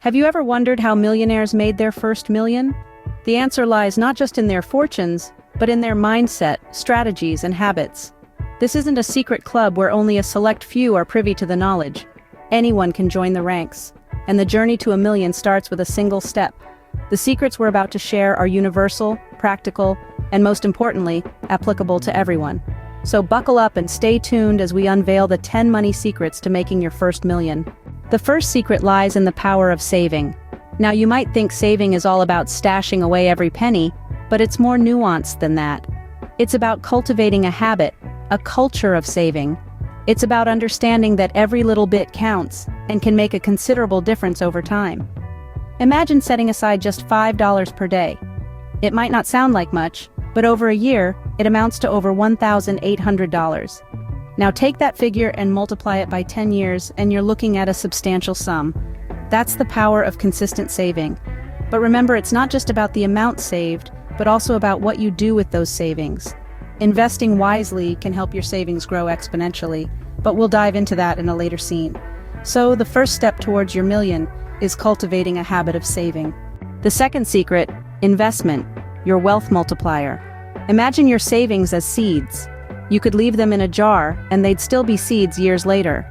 Have you ever wondered how millionaires made their first million? The answer lies not just in their fortunes, but in their mindset, strategies, and habits. This isn't a secret club where only a select few are privy to the knowledge. Anyone can join the ranks, and the journey to a million starts with a single step. The secrets we're about to share are universal, practical, and most importantly, applicable to everyone. So buckle up and stay tuned as we unveil the 10 money secrets to making your first million. The first secret lies in the power of saving. Now you might think saving is all about stashing away every penny, but it's more nuanced than that. It's about cultivating a habit, a culture of saving. It's about understanding that every little bit counts and can make a considerable difference over time. Imagine setting aside just $5 per day. It might not sound like much, but over a year, it amounts to over $1,800. Now take that figure and multiply it by 10 years and you're looking at a substantial sum. That's the power of consistent saving. But remember, it's not just about the amount saved, but also about what you do with those savings. Investing wisely can help your savings grow exponentially, but we'll dive into that in a later scene. So the first step towards your million is cultivating a habit of saving. The second secret, investment, your wealth multiplier. Imagine your savings as seeds. You could leave them in a jar and they'd still be seeds years later.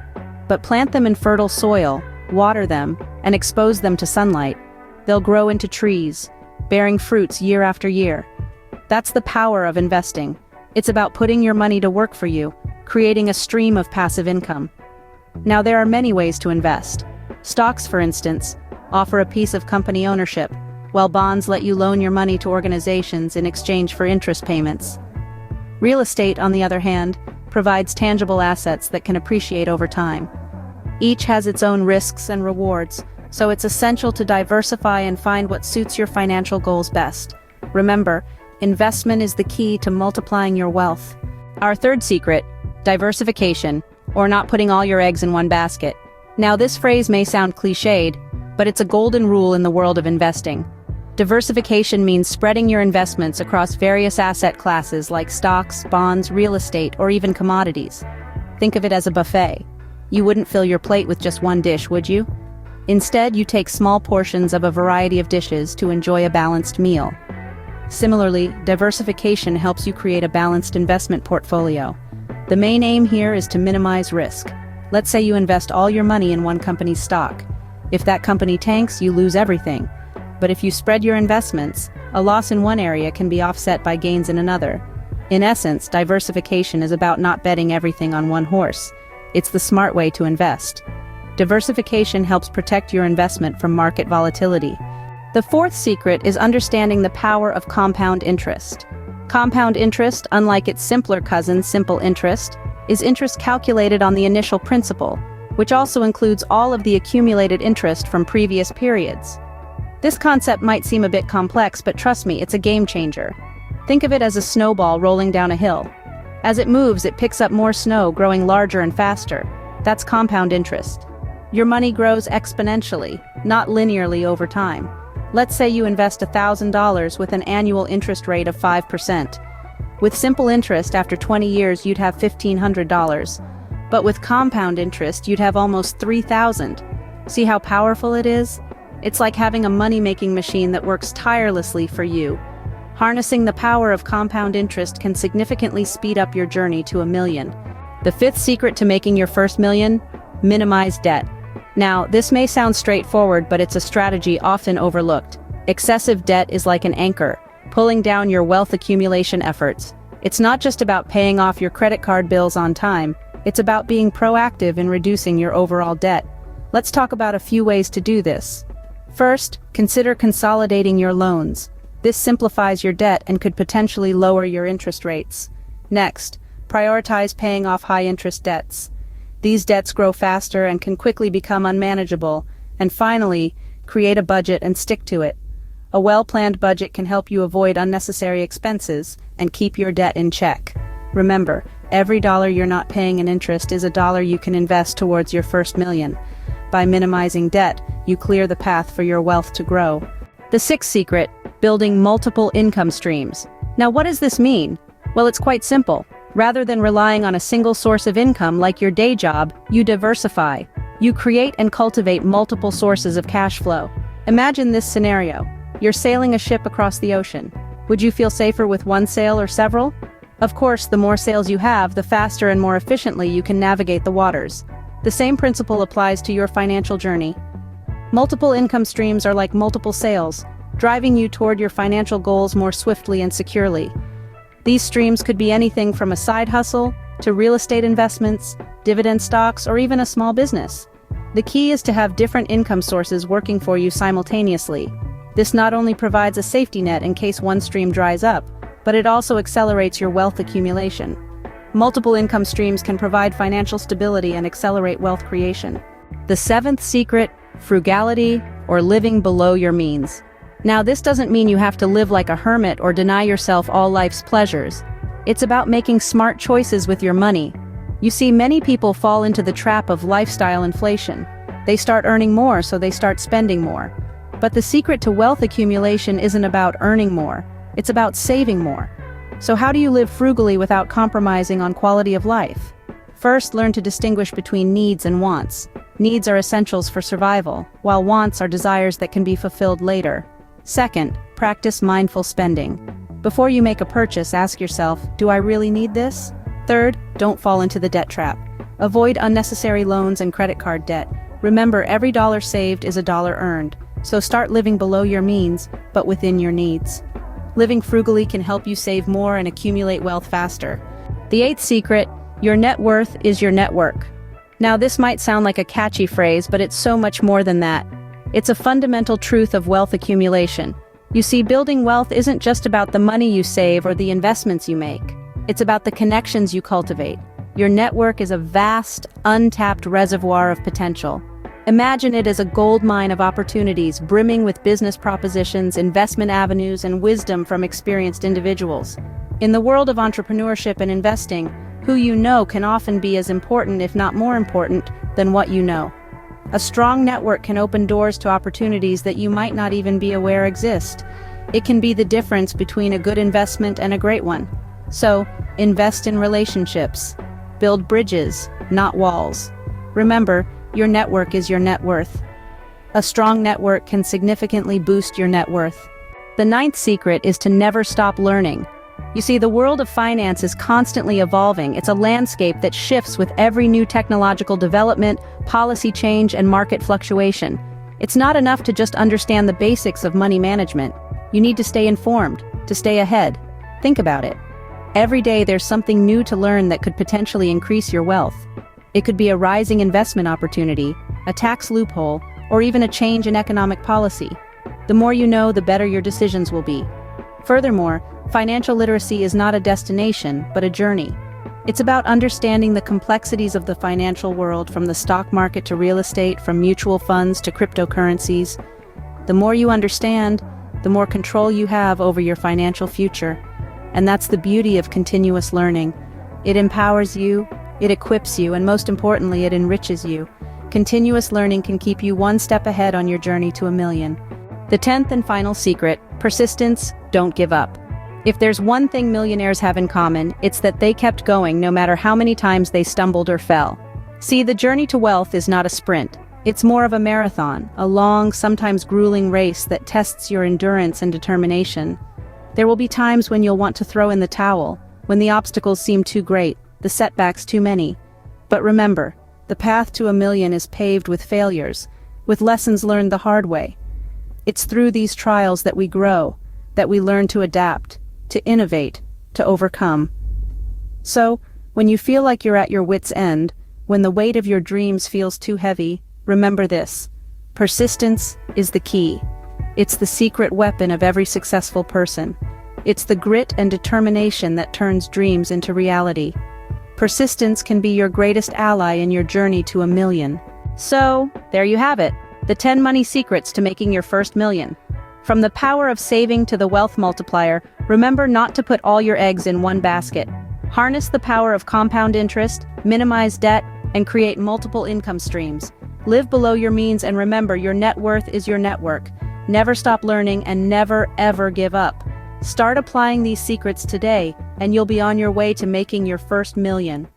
But plant them in fertile soil, water them, and expose them to sunlight. They'll grow into trees, bearing fruits year after year. That's the power of investing. It's about putting your money to work for you, creating a stream of passive income. Now there are many ways to invest. Stocks, for instance, offer a piece of company ownership, while bonds let you loan your money to organizations in exchange for interest payments. Real estate, on the other hand, provides tangible assets that can appreciate over time. Each has its own risks and rewards, so it's essential to diversify and find what suits your financial goals best. Remember, investment is the key to multiplying your wealth. Our third secret, diversification, or not putting all your eggs in one basket. Now this phrase may sound cliched, but it's a golden rule in the world of investing. Diversification means spreading your investments across various asset classes like stocks, bonds, real estate, or even commodities. Think of it as a buffet. You wouldn't fill your plate with just one dish, would you? Instead, you take small portions of a variety of dishes to enjoy a balanced meal. Similarly, diversification helps you create a balanced investment portfolio. The main aim here is to minimize risk. Let's say you invest all your money in one company's stock. If that company tanks, you lose everything. But if you spread your investments, a loss in one area can be offset by gains in another. In essence, diversification is about not betting everything on one horse. It's the smart way to invest. Diversification helps protect your investment from market volatility. The fourth secret is understanding the power of compound interest. Compound interest, unlike its simpler cousin, simple interest, is interest calculated on the initial principal, which also includes all of the accumulated interest from previous periods. This concept might seem a bit complex, but trust me, it's a game changer. Think of it as a snowball rolling down a hill. As it moves, it picks up more snow, growing larger and faster. That's compound interest. Your money grows exponentially, not linearly over time. Let's say you invest $1,000 with an annual interest rate of 5%. With simple interest, after 20 years, you'd have $1,500. But with compound interest, you'd have almost $3,000. See how powerful it is? It's like having a money-making machine that works tirelessly for you. Harnessing the power of compound interest can significantly speed up your journey to a million. The fifth secret to making your first million: minimize debt. Now, this may sound straightforward, but it's a strategy often overlooked. Excessive debt is like an anchor, pulling down your wealth accumulation efforts. It's not just about paying off your credit card bills on time, it's about being proactive in reducing your overall debt. Let's talk about a few ways to do this. First, consider consolidating your loans. This simplifies your debt and could potentially lower your interest rates. Next, prioritize paying off high-interest debts. These debts grow faster and can quickly become unmanageable. And finally, create a budget and stick to it. A well-planned budget can help you avoid unnecessary expenses and keep your debt in check. Remember, every dollar you're not paying in interest is a dollar you can invest towards your first million. By minimizing debt, you clear the path for your wealth to grow. The sixth secret, building multiple income streams. Now, what does this mean? Well, it's quite simple. Rather than relying on a single source of income like your day job, you diversify. You create and cultivate multiple sources of cash flow. Imagine this scenario. You're sailing a ship across the ocean. Would you feel safer with one sail or several? Of course, the more sails you have, the faster and more efficiently you can navigate the waters. The same principle applies to your financial journey. Multiple income streams are like multiple sails, driving you toward your financial goals more swiftly and securely. These streams could be anything from a side hustle to real estate investments, dividend stocks, or even a small business. The key is to have different income sources working for you simultaneously. This not only provides a safety net in case one stream dries up, but it also accelerates your wealth accumulation. Multiple income streams can provide financial stability and accelerate wealth creation. The seventh secret: frugality, or living below your means. Now, this doesn't mean you have to live like a hermit or deny yourself all life's pleasures. It's about making smart choices with your money. You see, many people fall into the trap of lifestyle inflation. They start earning more, so they start spending more. But the secret to wealth accumulation isn't about earning more, it's about saving more. So how do you live frugally without compromising on quality of life? First, learn to distinguish between needs and wants. Needs are essentials for survival, while wants are desires that can be fulfilled later. Second, practice mindful spending. Before you make a purchase, ask yourself, do I really need this? Third, don't fall into the debt trap. Avoid unnecessary loans and credit card debt. Remember, every dollar saved is a dollar earned. So start living below your means, but within your needs. Living frugally can help you save more and accumulate wealth faster. The eighth secret: your net worth is your network. Now, this might sound like a catchy phrase, but it's so much more than that. It's a fundamental truth of wealth accumulation. You see, building wealth isn't just about the money you save or the investments you make. It's about the connections you cultivate. Your network is a vast, untapped reservoir of potential. Imagine it as a gold mine of opportunities brimming with business propositions, investment avenues, and wisdom from experienced individuals. In the world of entrepreneurship and investing, who you know can often be as important, if not more important, than what you know. A strong network can open doors to opportunities that you might not even be aware exist. It can be the difference between a good investment and a great one. So, invest in relationships. Build bridges, not walls. Remember, your network is your net worth. A strong network can significantly boost your net worth. The ninth secret is to never stop learning. You see, the world of finance is constantly evolving. It's a landscape that shifts with every new technological development, policy change, and market fluctuation. It's not enough to just understand the basics of money management. You need to stay informed, to stay ahead. Think about it. Every day there's something new to learn that could potentially increase your wealth. It could be a rising investment opportunity, a tax loophole, or even a change in economic policy. The more you know, the better your decisions will be. Furthermore, financial literacy is not a destination, but a journey. It's about understanding the complexities of the financial world, from the stock market to real estate, from mutual funds to cryptocurrencies. The more you understand, the more control you have over your financial future. And that's the beauty of continuous learning. It empowers you, it equips you, and most importantly, it enriches you. Continuous learning can keep you one step ahead on your journey to $1 million. The 10th and final secret: persistence, don't give up. If there's one thing millionaires have in common, it's that they kept going no matter how many times they stumbled or fell. See, the journey to wealth is not a sprint. It's more of a marathon, a long, sometimes grueling race that tests your endurance and determination. There will be times when you'll want to throw in the towel, when the obstacles seem too great, the setbacks too many. But remember, the path to $1 million is paved with failures, with lessons learned the hard way. It's through these trials that we grow, that we learn to adapt, to innovate, to overcome. So, when you feel like you're at your wit's end, when the weight of your dreams feels too heavy, remember this: persistence is the key. It's the secret weapon of every successful person. It's the grit and determination that turns dreams into reality. Persistence can be your greatest ally in your journey to $1 million. So, there you have it, the 10 money secrets to making your first $1 million. From the power of saving to the wealth multiplier, remember not to put all your eggs in one basket. Harness the power of compound interest, minimize debt, and create multiple income streams. Live below your means, and remember, your net worth is your network. Never stop learning and never ever give up. Start applying these secrets today, and you'll be on your way to making your first $1 million.